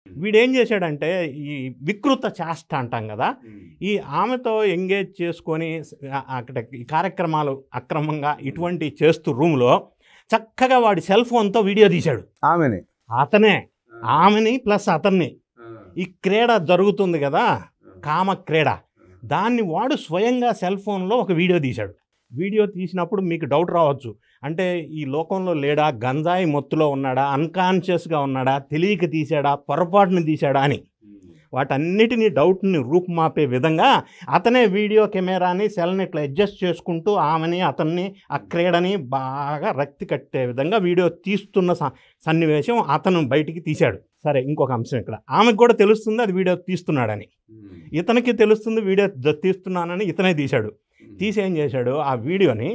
వీడేం చేశాడంటే ఈ వికృత చేష్ట అంటాం కదా, ఈ ఆమెతో ఎంగేజ్ చేసుకొని అక్కడ ఈ కార్యక్రమాలు అక్రమంగా ఇటువంటి చేస్తూ రూమ్లో చక్కగా వాడి సెల్ ఫోన్తో వీడియో తీశాడు. ఆమెని ప్లస్ అతన్ని ఈ క్రీడ జరుగుతుంది కదా, కామ క్రీడ, దాన్ని వాడు స్వయంగా సెల్ ఫోన్లో ఒక వీడియో తీశాడు. వీడియో తీసినప్పుడు మీకు డౌట్ రావచ్చు, అంటే ఈ లోకంలో లేడా, గంజాయి మొత్తులో ఉన్నాడా, అన్కాన్షియస్గా ఉన్నాడా, తెలియక తీశాడా, పొరపాటుని తీశాడా అని వాటన్నిటినీ డౌట్ని రూపుమాపే విధంగా అతనే వీడియో కెమెరాని సెల్ని ఇట్లా అడ్జస్ట్ చేసుకుంటూ ఆమెని అతన్ని ఆ క్రీడని బాగా రక్తి కట్టే విధంగా వీడియో తీస్తున్న సన్నివేశం అతను బయటికి తీశాడు. సరే, ఇంకొక అంశం ఇక్కడ, ఆమెకు కూడా తెలుస్తుంది అది వీడియో తీస్తున్నాడని, ఇతనికి తెలుస్తుంది వీడియో తీస్తున్నానని ఇతనే తీశాడు. తీసి ఏం చేశాడు, ఆ వీడియోని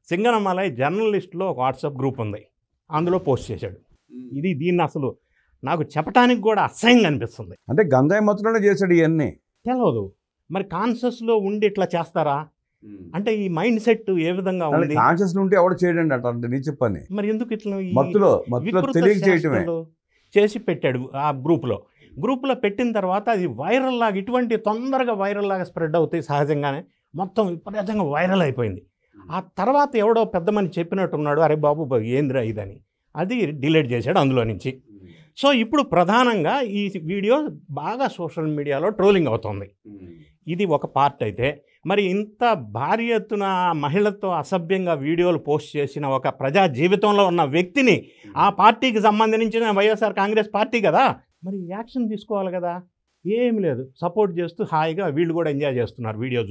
సింగనమలై జర్నలిస్ట్లో ఒక వాట్సాప్ గ్రూప్ ఉంది, అందులో పోస్ట్ చేశాడు. దీన్ని అసలు నాకు చెప్పడానికి కూడా అసహ్యంగా అనిపిస్తుంది. అంటే గంజాయి మత్తులోనే చేశాడు ఇవన్నీ తెలియదు, మరి కాన్షియస్లో ఉండి ఇట్లా చేస్తారా? అంటే ఈ మైండ్ సెట్ ఏ విధంగా ఉంది? కాన్షియస్ ఉంటే ఎవరు చేయడండి అంటే నీ చెప్పని, మరి ఎందుకు ఇట్లా మత్తులో తెలియక చేయటమే చేసి పెట్టాడు ఆ గ్రూప్లో పెట్టిన తర్వాత అది వైరల్ లాగా, ఇటువంటి తొందరగా వైరల్ లాగా స్ప్రెడ్ అవుతాయి సహజంగానే, మొత్తం విపరీతంగా వైరల్ అయిపోయింది. ఆ తర్వాత ఎవడో పెద్ద మనిషి చెప్పినట్టున్నాడు, అరే బాబు ఏందిరా ఇదని, అది డిలీట్ చేశాడు అందులో నుంచి. సో ఇప్పుడు ప్రధానంగా ఈ వీడియో బాగా సోషల్ మీడియాలో ట్రోలింగ్ అవుతుంది. ఇది ఒక పార్ట్ అయితే, మరి ఇంత భారీ ఎత్తున మహిళతో అసభ్యంగా వీడియోలు పోస్ట్ చేసిన ఒక ప్రజా జీవితంలో ఉన్న వ్యక్తిని, ఆ పార్టీకి సంబంధించిన వైఎస్ఆర్ కాంగ్రెస్ పార్టీ కదా, మరి యాక్షన్ తీసుకోవాలి కదా, ఏం లేదు, సపోర్ట్ చేస్తూ హాయిగా వీళ్ళు కూడా ఎంజాయ్ చేస్తున్నారు వీడియో.